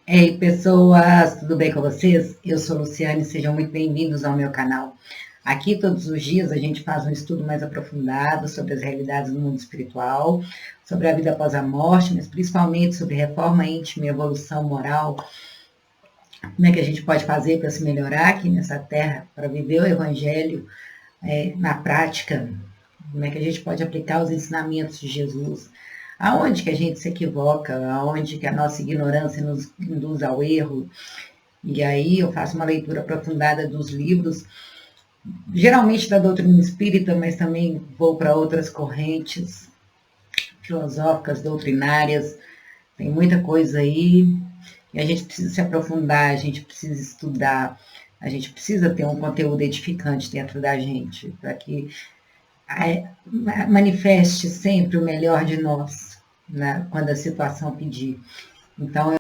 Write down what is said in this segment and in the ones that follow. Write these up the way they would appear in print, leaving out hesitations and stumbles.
Ei, pessoas, tudo bem com vocês? Eu sou Luciane, sejam muito bem-vindos ao meu canal. Aqui, todos os dias, a gente faz um estudo mais aprofundado sobre as realidades do mundo espiritual, sobre a vida após a morte, mas principalmente sobre reforma íntima e evolução moral. Como é que a gente pode fazer para se melhorar aqui nessa terra, para viver o Evangelho na prática? Como é que a gente pode aplicar os ensinamentos de Jesus? Aonde que a gente se equivoca? Aonde que a nossa ignorância nos induz ao erro? E aí eu faço uma leitura aprofundada dos livros, geralmente da doutrina espírita, mas também vou para outras correntes filosóficas, doutrinárias. Tem muita coisa aí e a gente precisa se aprofundar, a gente precisa estudar, a gente precisa ter um conteúdo edificante dentro da gente, para que manifeste sempre o melhor de nós, né, quando a situação pedir. Então,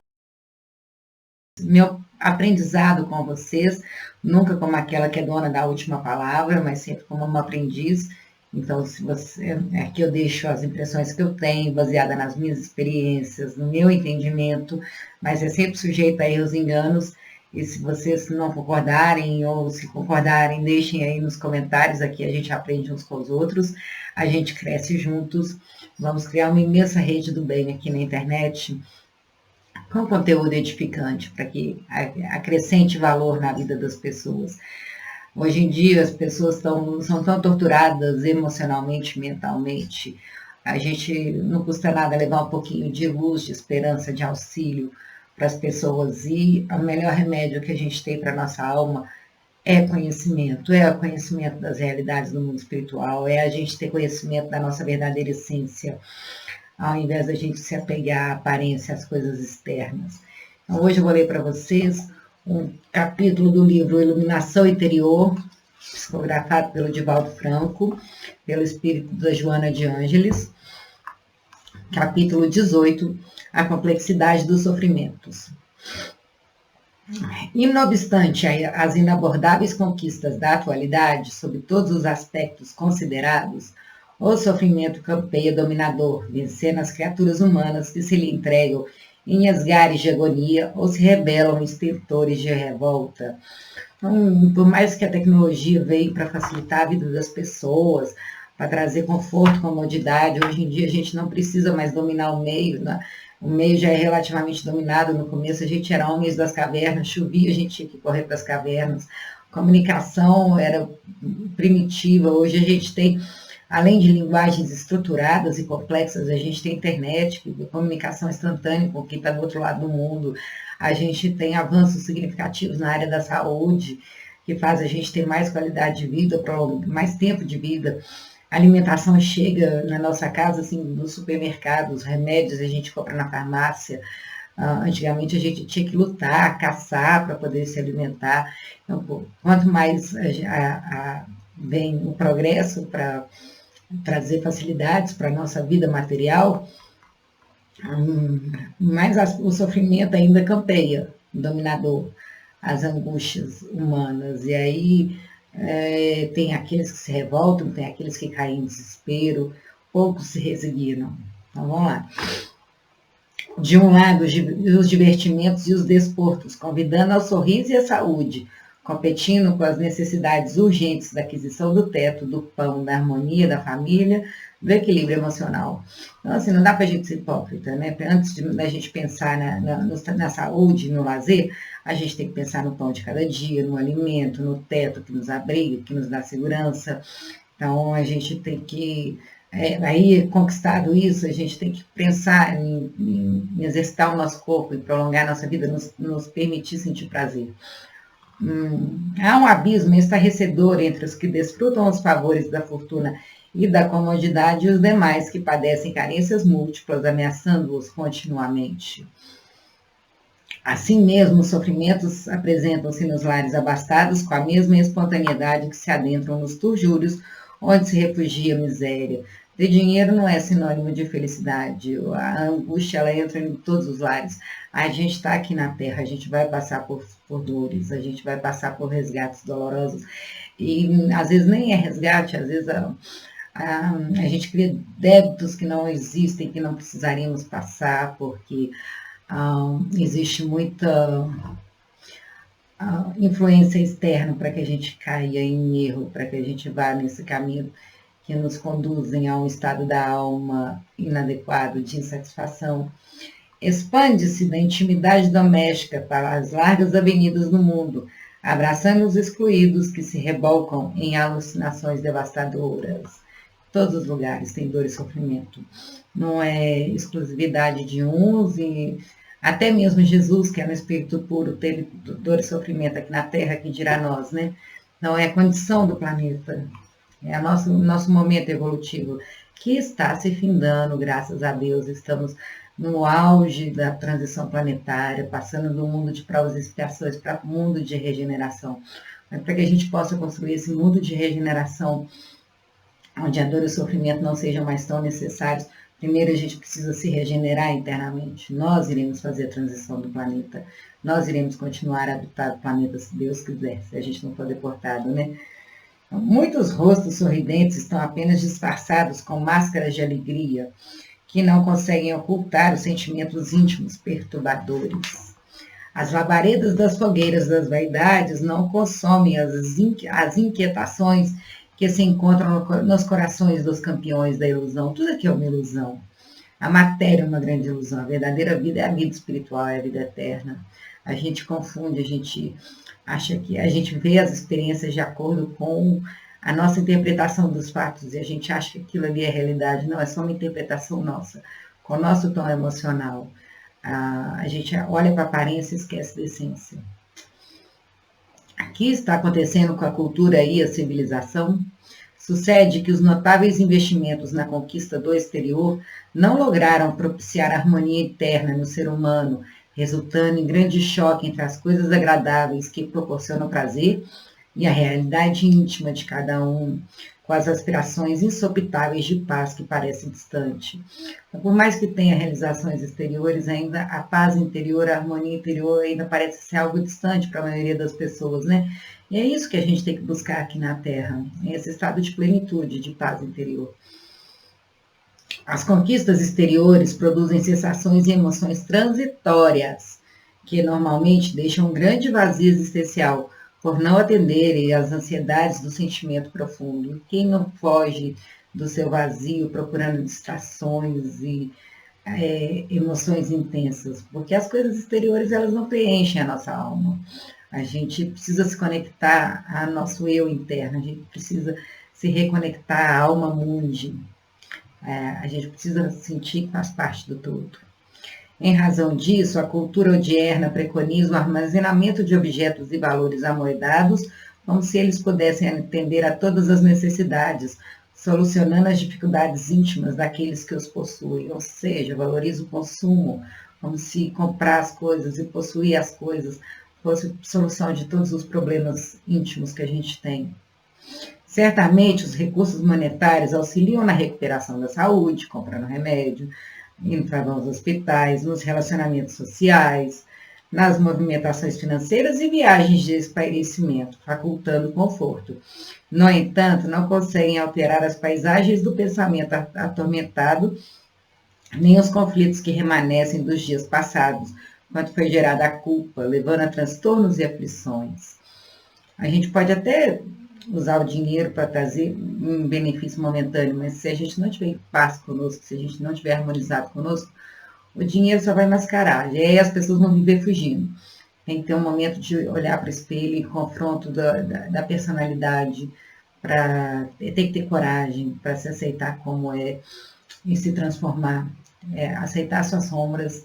meu aprendizado com vocês, nunca como aquela que é dona da última palavra, mas sempre como uma aprendiz. Então, se você, aqui eu deixo as impressões que eu tenho, baseada nas minhas experiências, no meu entendimento, mas é sempre sujeito a erros e enganos. E se vocês não concordarem ou se concordarem, deixem aí nos comentários, aqui a gente aprende uns com os outros, a gente cresce juntos, vamos criar uma imensa rede do bem aqui na internet, com conteúdo edificante, para que acrescente valor na vida das pessoas. Hoje em dia as pessoas são tão torturadas emocionalmente, mentalmente. A gente não custa nada levar um pouquinho de luz, de esperança, de auxílio para as pessoas. E o melhor remédio que a gente tem para a nossa alma é o conhecimento das realidades do mundo espiritual, é a gente ter conhecimento da nossa verdadeira essência, ao invés da gente se apegar à aparência, às coisas externas. Então, hoje eu vou ler para vocês um capítulo do livro Iluminação Interior, psicografado pelo Divaldo Franco, pelo espírito da Joana de Ângeles, capítulo 18, A Complexidade dos Sofrimentos. E não obstante as inabordáveis conquistas da atualidade, sob todos os aspectos considerados, o sofrimento campeia dominador, vencendo as criaturas humanas que se lhe entregam em esgares de agonia ou se rebelam extintores de revolta. Então, por mais que a tecnologia veio para facilitar a vida das pessoas, para trazer conforto, comodidade, hoje em dia a gente não precisa mais dominar o meio, né? O meio já é relativamente dominado. No começo a gente era homens das cavernas, chovia, a gente tinha que correr para as cavernas, a comunicação era primitiva, hoje a gente tem, além de linguagens estruturadas e complexas, a gente tem internet, comunicação instantânea com quem está do outro lado do mundo, a gente tem avanços significativos na área da saúde, que faz a gente ter mais qualidade de vida, mais tempo de vida. A alimentação chega na nossa casa, assim, no supermercado, os remédios a gente compra na farmácia. Antigamente a gente tinha que lutar, caçar para poder se alimentar. Então, quanto mais vem o progresso para trazer facilidades para a nossa vida material, mais o sofrimento ainda campeia, dominador, as angústias humanas. E aí tem aqueles que se revoltam, tem aqueles que caem em desespero, poucos se resignam. Então vamos lá. De um lado, os divertimentos e os desportos, convidando ao sorriso e à saúde, competindo com as necessidades urgentes da aquisição do teto, do pão, da harmonia da família, do equilíbrio emocional. Então, assim, não dá para a gente ser hipócrita, né? Antes da gente pensar na saúde, no lazer, a gente tem que pensar no pão de cada dia, no alimento, no teto que nos abriga, que nos dá segurança. Então, a gente tem que, aí, conquistado isso, a gente tem que pensar em exercitar o nosso corpo, em prolongar a nossa vida, nos permitir sentir prazer. Há um abismo estarrecedor entre os que desfrutam os favores da fortuna e da comodidade e os demais que padecem carências múltiplas, ameaçando-os continuamente. Assim mesmo, os sofrimentos apresentam-se nos lares abastados com a mesma espontaneidade que se adentram nos turjúrios, onde se refugia a miséria. Ter dinheiro não é sinônimo de felicidade. A angústia, ela entra em todos os lares. A gente está aqui na Terra, a gente vai passar por dores, a gente vai passar por resgates dolorosos. E às vezes nem é resgate, às vezes a gente cria débitos que não existem, que não precisaríamos passar, porque Existe muita influência externa para que a gente caia em erro, para que a gente vá nesse caminho que nos conduzem a um estado da alma inadequado, de insatisfação. Expande-se da intimidade doméstica para as largas avenidas do mundo, abraçando os excluídos que se rebolcam em alucinações devastadoras. Todos os lugares têm dor e sofrimento. Não é exclusividade de uns e até mesmo Jesus, que é no espírito puro, teve dor e sofrimento aqui na Terra, que dirá nós, né? Não é a condição do planeta, é nosso momento evolutivo, que está se findando, graças a Deus. Estamos no auge da transição planetária, passando do mundo de provas e expiações para o mundo de regeneração. Mas para que a gente possa construir esse mundo de regeneração, onde a dor e o sofrimento não sejam mais tão necessários, primeiro a gente precisa se regenerar internamente. Nós iremos fazer a transição do planeta. Nós iremos continuar a habitar o planeta, se Deus quiser, se a gente não for deportado, né? Muitos rostos sorridentes estão apenas disfarçados com máscaras de alegria, que não conseguem ocultar os sentimentos íntimos perturbadores. As labaredas das fogueiras das vaidades não consomem as inquietações que se encontram nos corações dos campeões da ilusão. Tudo aqui é uma ilusão. A matéria é uma grande ilusão. A verdadeira vida é a vida espiritual, é a vida eterna. A gente confunde, a gente acha que a gente vê as experiências de acordo com a nossa interpretação dos fatos e a gente acha que aquilo ali é realidade. Não, é só uma interpretação nossa, com o nosso tom emocional. A gente olha para a aparência e esquece da essência. Aqui está acontecendo com a cultura e a civilização. Sucede que os notáveis investimentos na conquista do exterior não lograram propiciar a harmonia interna no ser humano, resultando em grande choque entre as coisas agradáveis que proporcionam prazer e a realidade íntima de cada um, com as aspirações insopitáveis de paz que parecem distantes. Então, por mais que tenha realizações exteriores, ainda a paz interior, a harmonia interior ainda parece ser algo distante para a maioria das pessoas, né? E é isso que a gente tem que buscar aqui na Terra, esse estado de plenitude, de paz interior. As conquistas exteriores produzem sensações e emoções transitórias, que normalmente deixam um grande vazio existencial, por não atenderem às ansiedades do sentimento profundo. Quem não foge do seu vazio procurando distrações e emoções intensas? Porque as coisas exteriores, elas não preenchem a nossa alma. A gente precisa se conectar ao nosso eu interno, a gente precisa se reconectar à alma mundi. A gente precisa sentir que faz parte do todo. Em razão disso, a cultura odierna preconiza o armazenamento de objetos e valores amoedados, como se eles pudessem atender a todas as necessidades, solucionando as dificuldades íntimas daqueles que os possuem. Ou seja, valoriza o consumo, como se comprar as coisas e possuir as coisas fosse solução de todos os problemas íntimos que a gente tem. Certamente, os recursos monetários auxiliam na recuperação da saúde, comprando remédio, indo para bons hospitais, nos relacionamentos sociais, nas movimentações financeiras e viagens de espairecimento, facultando conforto. No entanto, não conseguem alterar as paisagens do pensamento atormentado, nem os conflitos que remanescem dos dias passados, quando foi gerada a culpa, levando a transtornos e aflições. A gente pode até usar o dinheiro para trazer um benefício momentâneo, mas se a gente não tiver paz conosco, se a gente não tiver harmonizado conosco, o dinheiro só vai mascarar. E aí as pessoas vão viver fugindo. Tem que ter um momento de olhar para o espelho e confronto da personalidade, tem que ter coragem para se aceitar como é e se transformar, aceitar suas sombras,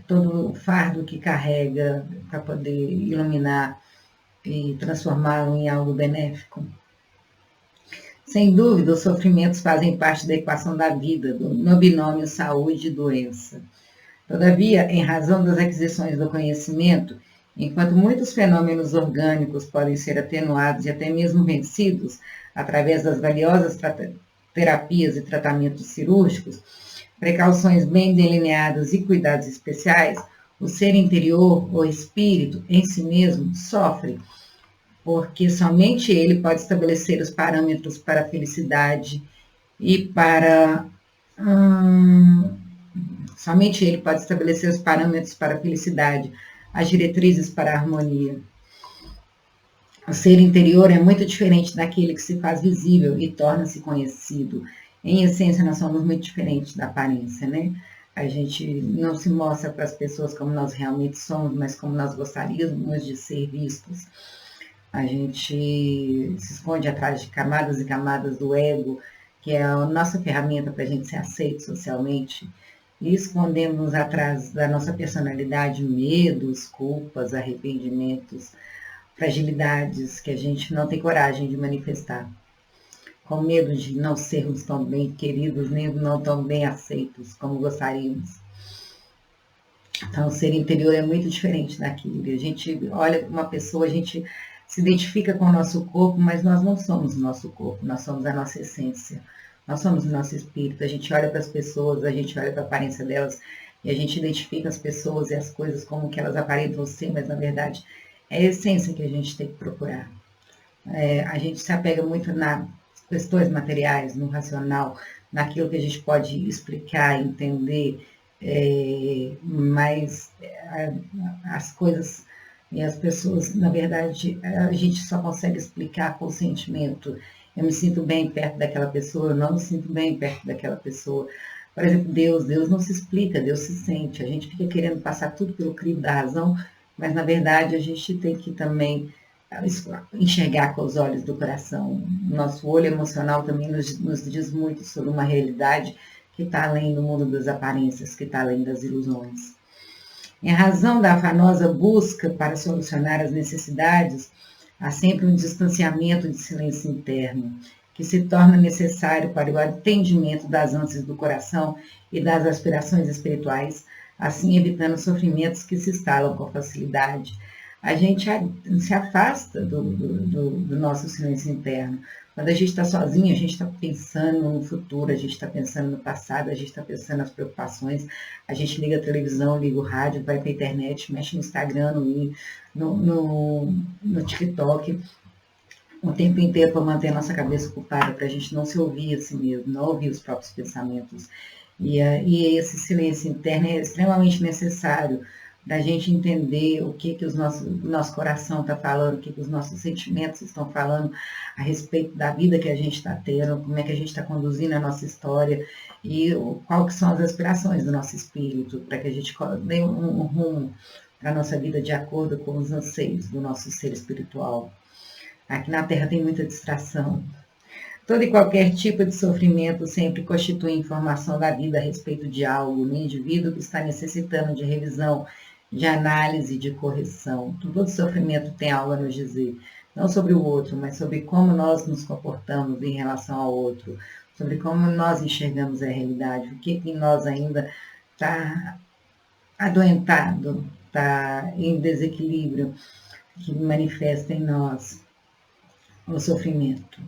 todo o fardo que carrega para poder iluminar e transformá-lo em algo benéfico. Sem dúvida, os sofrimentos fazem parte da equação da vida, no binômio saúde e doença. Todavia, em razão das aquisições do conhecimento, enquanto muitos fenômenos orgânicos podem ser atenuados e até mesmo vencidos através das valiosas terapias e tratamentos cirúrgicos, precauções bem delineadas e cuidados especiais, o ser interior, o espírito, em si mesmo, sofre, porque somente ele pode estabelecer os parâmetros para a felicidade e para Somente ele pode estabelecer os parâmetros para a felicidade, as diretrizes para a harmonia. O ser interior é muito diferente daquele que se faz visível e torna-se conhecido. Em essência, nós somos muito diferentes da aparência, né? A gente não se mostra para as pessoas como nós realmente somos, mas como nós gostaríamos de ser vistos. A gente se esconde atrás de camadas e camadas do ego, que é a nossa ferramenta para a gente ser aceito socialmente. E escondemos atrás da nossa personalidade medos, culpas, arrependimentos, fragilidades que a gente não tem coragem de manifestar, com medo de não sermos tão bem queridos, nem não tão bem aceitos como gostaríamos. Então, o ser interior é muito diferente daquilo. A gente olha uma pessoa, a gente se identifica com o nosso corpo, mas nós não somos o nosso corpo, nós somos a nossa essência, nós somos o nosso espírito. A gente olha para as pessoas, a gente olha para a aparência delas, e a gente identifica as pessoas e as coisas como que elas aparentam ser, mas na verdade é a essência que a gente tem que procurar. A gente se apega muito nas questões materiais, no racional, naquilo que a gente pode explicar, entender, mas as coisas e as pessoas, na verdade, a gente só consegue explicar com o sentimento. Eu me sinto bem perto daquela pessoa, eu não me sinto bem perto daquela pessoa. Por exemplo, Deus não se explica, Deus se sente. A gente fica querendo passar tudo pelo crivo da razão, mas na verdade a gente tem que também enxergar com os olhos do coração. Nosso olho emocional também nos diz muito sobre uma realidade que está além do mundo das aparências, que está além das ilusões. Em razão da afanosa busca para solucionar as necessidades, há sempre um distanciamento de silêncio interno, que se torna necessário para o atendimento das ânsias do coração e das aspirações espirituais, assim evitando sofrimentos que se instalam com facilidade. A gente se afasta do nosso silêncio interno. Quando a gente está sozinho, a gente está pensando no futuro, a gente está pensando no passado, a gente está pensando nas preocupações, a gente liga a televisão, liga o rádio, vai para a internet, mexe no Instagram, no TikTok, o tempo inteiro para manter a nossa cabeça ocupada, para a gente não se ouvir assim mesmo, não ouvir os próprios pensamentos. E esse silêncio interno é extremamente necessário da gente entender o que o nosso coração está falando, o que os nossos sentimentos estão falando a respeito da vida que a gente está tendo, como é que a gente está conduzindo a nossa história e qual que são as aspirações do nosso espírito, para que a gente dê um rumo para a nossa vida de acordo com os anseios do nosso ser espiritual. Aqui na Terra tem muita distração. Todo e qualquer tipo de sofrimento sempre constitui informação da vida a respeito de algo no indivíduo que está necessitando de revisão, de análise, de correção. Todo sofrimento tem algo a nos dizer, não sobre o outro, mas sobre como nós nos comportamos em relação ao outro, sobre como nós enxergamos a realidade, o que em nós ainda está adoentado, está em desequilíbrio, que manifesta em nós o sofrimento.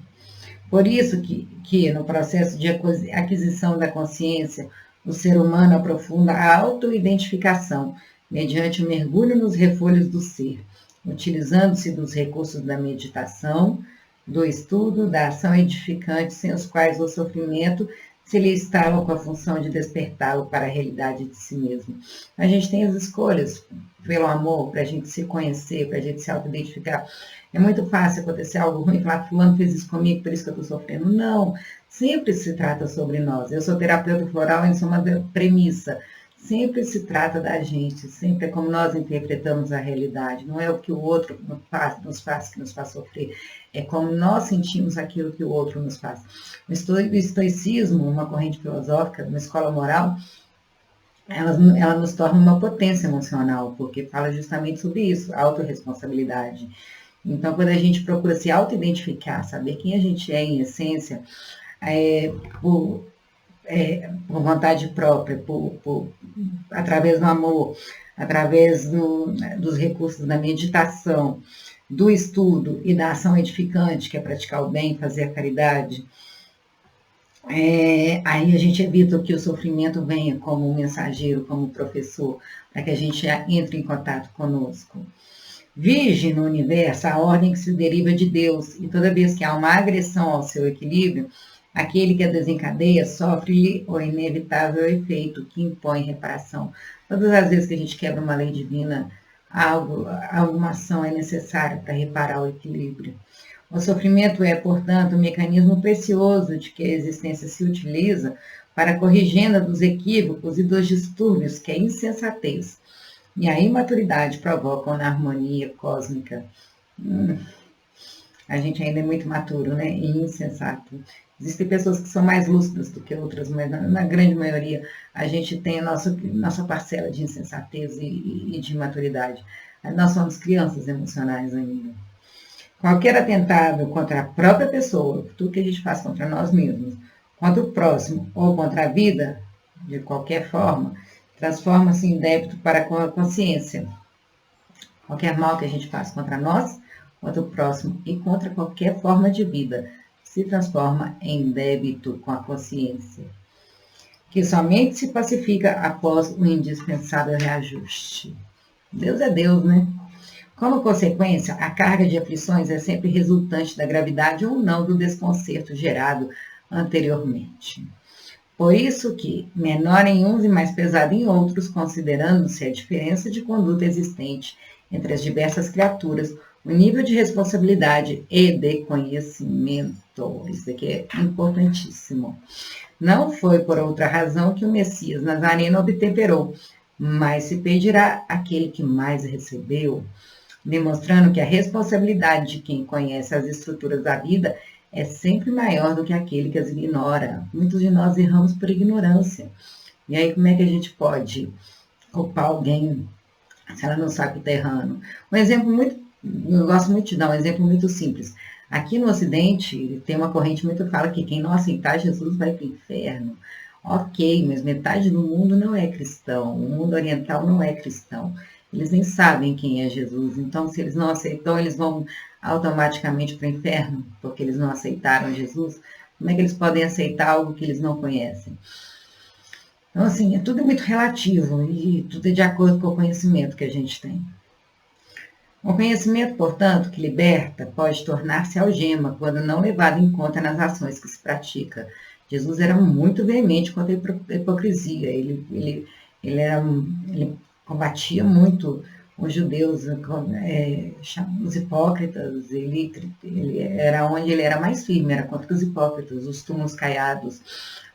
Por isso que no processo de aquisição da consciência, o ser humano aprofunda a autoidentificação, mediante o mergulho nos refolhos do ser, utilizando-se dos recursos da meditação, do estudo, da ação edificante, sem os quais o sofrimento se lhe instala com a função de despertá-lo para a realidade de si mesmo. A gente tem as escolhas pelo amor, para a gente se conhecer, para a gente se auto-identificar. É muito fácil acontecer algo ruim, falar, fulano fez isso comigo, por isso que eu estou sofrendo. Não, sempre se trata sobre nós. Eu sou terapeuta floral, isso é uma premissa. Sempre se trata da gente, sempre é como nós interpretamos a realidade. Não é o que o outro nos faz que nos faz sofrer, é como nós sentimos aquilo que o outro nos faz. O estoicismo, uma corrente filosófica, uma escola moral, ela nos torna uma potência emocional, porque fala justamente sobre isso, autorresponsabilidade. Então, quando a gente procura se auto-identificar, saber quem a gente é em essência, por vontade própria, através do amor, através dos recursos da meditação, do estudo e da ação edificante, que é praticar o bem, fazer a caridade, aí a gente evita que o sofrimento venha como um mensageiro, como professor, para que a gente entre em contato conosco. Vige no universo a ordem que se deriva de Deus, e toda vez que há uma agressão ao seu equilíbrio, Aquele que a desencadeia sofre-lhe o inevitável efeito que impõe reparação. Todas as vezes que a gente quebra uma lei divina, alguma ação é necessária para reparar o equilíbrio. O sofrimento é, portanto, um mecanismo precioso de que a existência se utiliza para corrigenda dos equívocos e dos distúrbios que a insensatez e a imaturidade provocam na harmonia cósmica. A gente ainda é muito maturo, né? E insensato. Existem pessoas que são mais lúcidas do que outras, mas na grande maioria a gente tem a nossa parcela de insensatez e de imaturidade. Nós somos crianças emocionais ainda. Qualquer atentado contra a própria pessoa, tudo que a gente faz contra nós mesmos, contra o próximo ou contra a vida, de qualquer forma, transforma-se em débito para com a consciência. Qualquer mal que a gente faz contra nós, contra o próximo e contra qualquer forma de vida, se transforma em débito com a consciência, que somente se pacifica após o indispensável reajuste. Deus é Deus, né? Como consequência, a carga de aflições é sempre resultante da gravidade ou não do desconcerto gerado anteriormente. Por isso que, menor em uns e mais pesado em outros, considerando-se a diferença de conduta existente entre as diversas criaturas, o nível de responsabilidade e de conhecimento. Isso aqui é importantíssimo. Não foi por outra razão que o Messias Nazareno obtemperou, mas se pedirá àquele que mais recebeu, demonstrando que a responsabilidade de quem conhece as estruturas da vida é sempre maior do que aquele que as ignora. Muitos de nós erramos por ignorância. E aí, como é que a gente pode culpar alguém se ela não sabe o que está errando? Um exemplo muito, eu gosto muito de dar um exemplo muito simples. Aqui no Ocidente, tem uma corrente muito que fala que quem não aceitar Jesus vai para o inferno. Ok, mas metade do mundo não é cristão. O mundo oriental não é cristão. Eles nem sabem quem é Jesus. Então, se eles não aceitam, eles vão automaticamente para o inferno, porque eles não aceitaram Jesus. Como é que eles podem aceitar algo que eles não conhecem? Então, assim, tudo é muito relativo e tudo é de acordo com o conhecimento que a gente tem. O conhecimento, portanto, que liberta, pode tornar-se algema quando não levado em conta nas ações que se pratica. Jesus era muito veemente contra a hipocrisia. Ele combatia muito os judeus, os hipócritas. Ele era onde ele era mais firme, era contra os hipócritas, os túmulos caiados,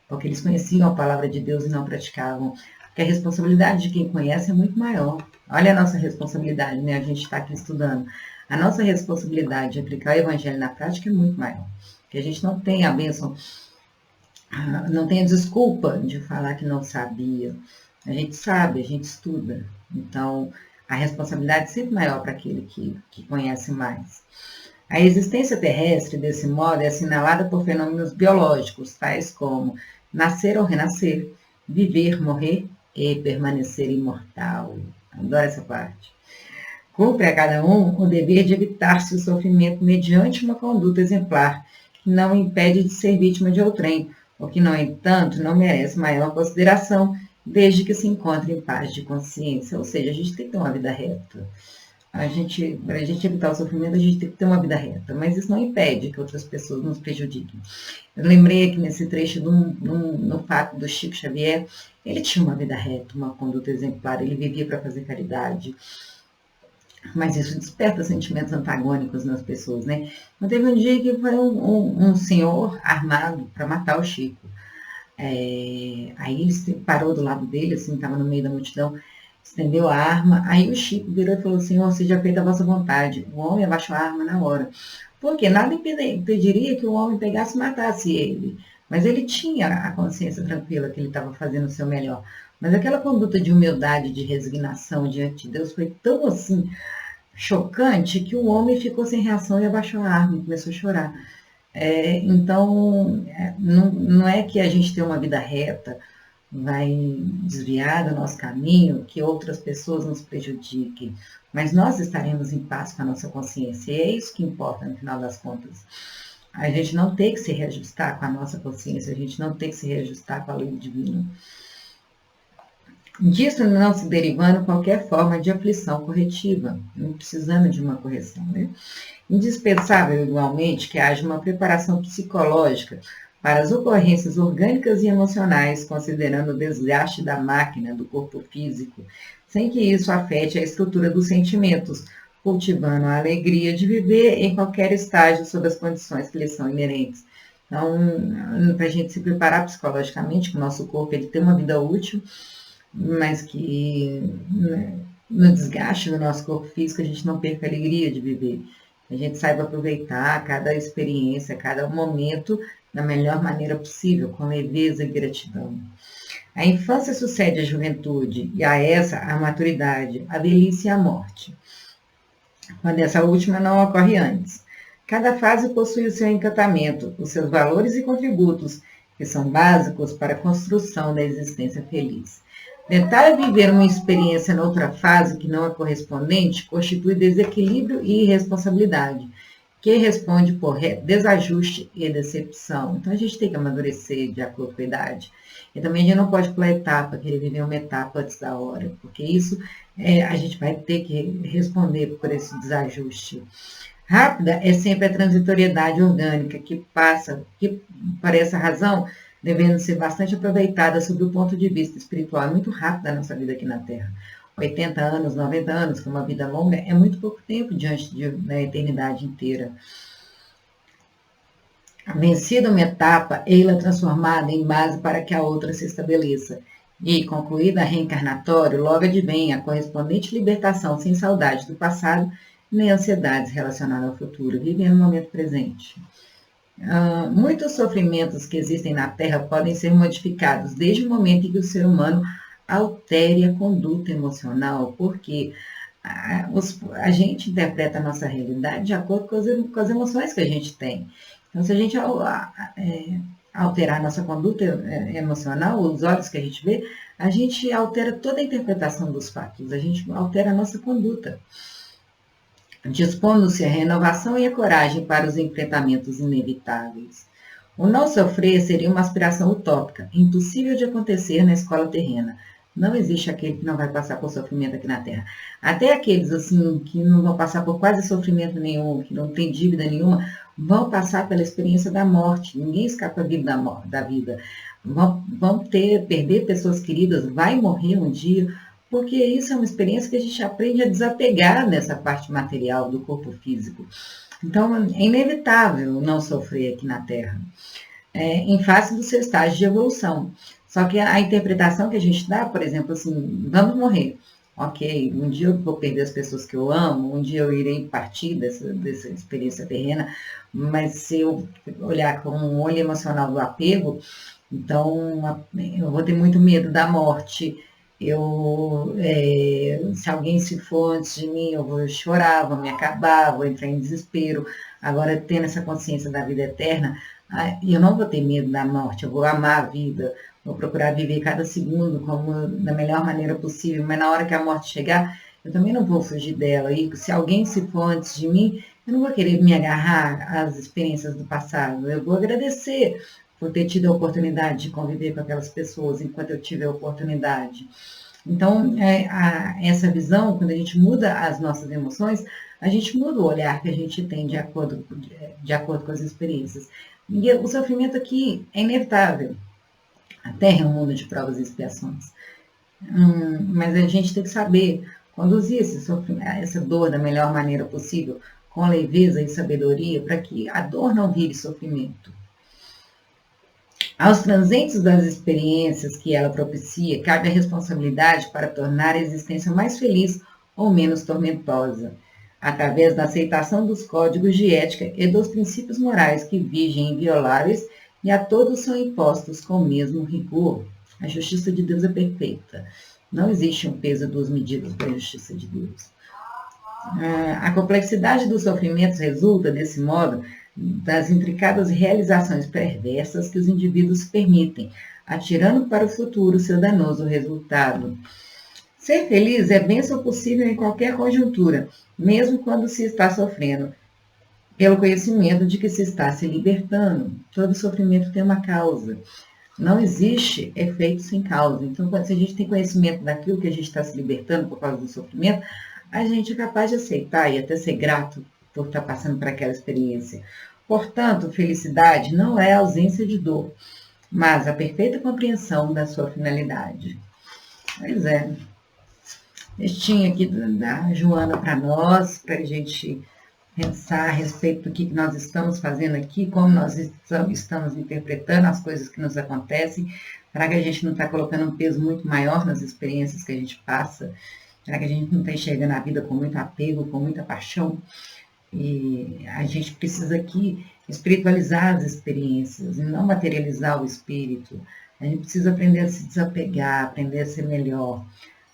porque eles conheciam a palavra de Deus e não praticavam. Porque a responsabilidade de quem conhece é muito maior. Olha a nossa responsabilidade, né? A gente está aqui estudando. A nossa responsabilidade de aplicar o evangelho na prática é muito maior. Porque a gente não tem a bênção, não tem a desculpa de falar que não sabia. A gente sabe, a gente estuda. Então, a responsabilidade é sempre maior para aquele que conhece mais. A existência terrestre, desse modo, é assinalada por fenômenos biológicos, tais como nascer ou renascer, viver, morrer e permanecer imortal. Adoro essa parte. Cumpre a cada um o dever de evitar-se o sofrimento mediante uma conduta exemplar, que não impede de ser vítima de outrem, o que, no entanto, não merece maior consideração, desde que se encontre em paz de consciência. Ou seja, a gente tem que ter uma vida reta. Para a gente evitar o sofrimento, a gente tem que ter uma vida reta. Mas isso não impede que outras pessoas nos prejudiquem. Eu lembrei aqui nesse trecho no fato do Chico Xavier, ele tinha uma vida reta, uma conduta exemplar, ele vivia para fazer caridade. Mas isso desperta sentimentos antagônicos nas pessoas, né? Então, teve um dia que foi um senhor armado para matar o Chico. Aí ele parou do lado dele, assim, estava no meio da multidão, estendeu a arma, aí o Chico virou e falou, Senhor, seja feita a vossa vontade. O homem abaixou a arma na hora. Porque nada impediria que o homem pegasse e matasse ele. Mas ele tinha a consciência tranquila que ele estava fazendo o seu melhor. Mas aquela conduta de humildade, de resignação diante de Deus foi tão, assim, chocante que o homem ficou sem reação e abaixou a arma e começou a chorar. Então, não é que a gente tem uma vida reta, vai desviar do nosso caminho, que outras pessoas nos prejudiquem, mas nós estaremos em paz com a nossa consciência, e é isso que importa no final das contas. A gente não tem que se reajustar com a nossa consciência, a gente não tem que se reajustar com a lei divina. Disso não se derivando qualquer forma de aflição corretiva, não precisando de uma correção, né? Indispensável, igualmente, que haja uma preparação psicológica para as ocorrências orgânicas e emocionais, considerando o desgaste da máquina, do corpo físico, sem que isso afete a estrutura dos sentimentos, cultivando a alegria de viver em qualquer estágio sob as condições que lhes são inerentes. Então, para a gente se preparar psicologicamente, que o nosso corpo ele tem uma vida útil, mas que no desgaste do nosso corpo físico a gente não perca a alegria de viver. A gente saiba aproveitar cada experiência, cada momento da melhor maneira possível, com leveza e gratidão. A infância sucede à juventude e a essa a maturidade, a velhice e a morte, quando essa última não ocorre antes. Cada fase possui o seu encantamento, os seus valores e contributos, que são básicos para a construção da existência feliz. Tentar viver uma experiência noutra fase que não é correspondente constitui desequilíbrio e irresponsabilidade, que responde por desajuste e decepção. Então, a gente tem que amadurecer de acordo com a idade. E também a gente não pode pular etapa, querer viver uma etapa antes da hora, porque isso a gente vai ter que responder por esse desajuste. Rápida é sempre a transitoriedade orgânica, que passa, que, por essa razão, devendo ser bastante aproveitada sob o ponto de vista espiritual. É muito rápida a nossa vida aqui na Terra. 80 anos, 90 anos, que é uma vida longa, é muito pouco tempo diante da eternidade inteira. Vencida uma etapa, ela transformada em base para que a outra se estabeleça. E, concluída a reencarnatório, logo advém a correspondente libertação sem saudade do passado, nem ansiedades relacionadas ao futuro, vivendo no momento presente. Muitos sofrimentos que existem na Terra podem ser modificados desde o momento em que o ser humano altere a conduta emocional, porque a gente interpreta a nossa realidade de acordo com as emoções que a gente tem. Então, se a gente alterar a nossa conduta emocional, os olhos que a gente altera toda a interpretação dos fatos, a gente altera a nossa conduta, dispondo-se a renovação e a coragem para os enfrentamentos inevitáveis. O não sofrer seria uma aspiração utópica, impossível de acontecer na escola terrena. Não existe aquele que não vai passar por sofrimento aqui na Terra. Até aqueles assim que não vão passar por quase sofrimento nenhum, que não tem dívida nenhuma, vão passar pela experiência da morte. Ninguém escapa vivo da vida. Vão perder pessoas queridas, vai morrer um dia, porque isso é uma experiência que a gente aprende a desapegar nessa parte material do corpo físico. Então, é inevitável não sofrer aqui na Terra, em face do seu estágio de evolução. Só que a interpretação que a gente dá, por exemplo, assim, vamos morrer. Ok, um dia eu vou perder as pessoas que eu amo, um dia eu irei partir dessa experiência terrena, mas se eu olhar com um olho emocional do apego, então eu vou ter muito medo da morte. Se alguém se for antes de mim, eu vou chorar, vou me acabar, vou entrar em desespero. Agora, tendo essa consciência da vida eterna, eu não vou ter medo da morte, eu vou amar a vida, vou procurar viver cada segundo da melhor maneira possível, mas na hora que a morte chegar, eu também não vou fugir dela. E se alguém se for antes de mim, eu não vou querer me agarrar às experiências do passado, eu vou agradecer por ter tido a oportunidade de conviver com aquelas pessoas enquanto eu tive a oportunidade. Então, essa visão, quando a gente muda as nossas emoções, a gente muda o olhar que a gente tem de acordo com as experiências. E o sofrimento aqui é inevitável. A Terra é um mundo de provas e expiações. Mas a gente tem que saber conduzir essa dor da melhor maneira possível, com leveza e sabedoria, para que a dor não vire sofrimento. Aos transentes das experiências que ela propicia, cabe a responsabilidade para tornar a existência mais feliz ou menos tormentosa, através da aceitação dos códigos de ética e dos princípios morais que vigem invioláveis e a todos são impostos com o mesmo rigor. A justiça de Deus é perfeita. Não existe um peso e duas medidas para a justiça de Deus. A complexidade dos sofrimentos resulta, desse modo, das intricadas realizações perversas que os indivíduos permitem, atirando para o futuro seu danoso resultado. Ser feliz é bênção possível em qualquer conjuntura, mesmo quando se está sofrendo, pelo conhecimento de que se está se libertando. Todo sofrimento tem uma causa. Não existe efeito sem causa. Então, se a gente tem conhecimento daquilo que a gente está se libertando por causa do sofrimento, a gente é capaz de aceitar e até ser grato por estar passando por aquela experiência. Portanto, felicidade não é ausência de dor, mas a perfeita compreensão da sua finalidade. Pois é. Textinho aqui da Joana para nós, para a gente pensar a respeito do que nós estamos fazendo aqui, como nós estamos interpretando as coisas que nos acontecem. Será que a gente não está colocando um peso muito maior nas experiências que a gente passa? Será que a gente não está enxergando a vida com muito apego, com muita paixão? E a gente precisa aqui espiritualizar as experiências e não materializar o espírito. A gente precisa aprender a se desapegar, aprender a ser melhor,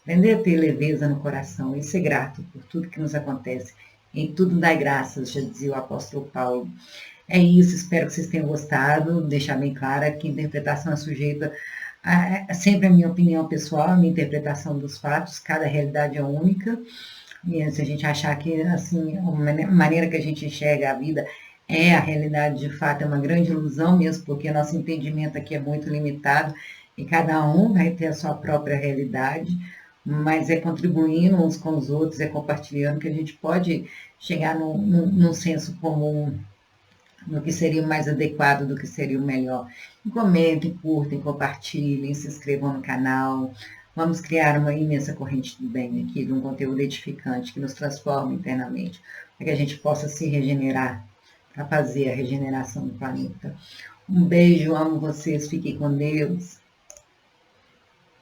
aprender a ter leveza no coração e ser grato por tudo que nos acontece. Em tudo dai graças, já dizia o apóstolo Paulo. É isso, espero que vocês tenham gostado. Deixar bem claro que a interpretação é sujeita sempre a minha opinião pessoal, a minha interpretação dos fatos, cada realidade é única. E se a gente achar que assim, a maneira que a gente enxerga a vida é a realidade de fato, é uma grande ilusão mesmo, porque nosso entendimento aqui é muito limitado e cada um vai ter a sua própria realidade, mas é contribuindo uns com os outros, é compartilhando que a gente pode chegar num senso comum, no que seria o mais adequado, do que seria o melhor. Comentem, curtem, compartilhem, se inscrevam no canal. Vamos criar uma imensa corrente do bem aqui, de um conteúdo edificante que nos transforma internamente, para que a gente possa se regenerar, para fazer a regeneração do planeta. Um beijo, amo vocês, fiquem com Deus.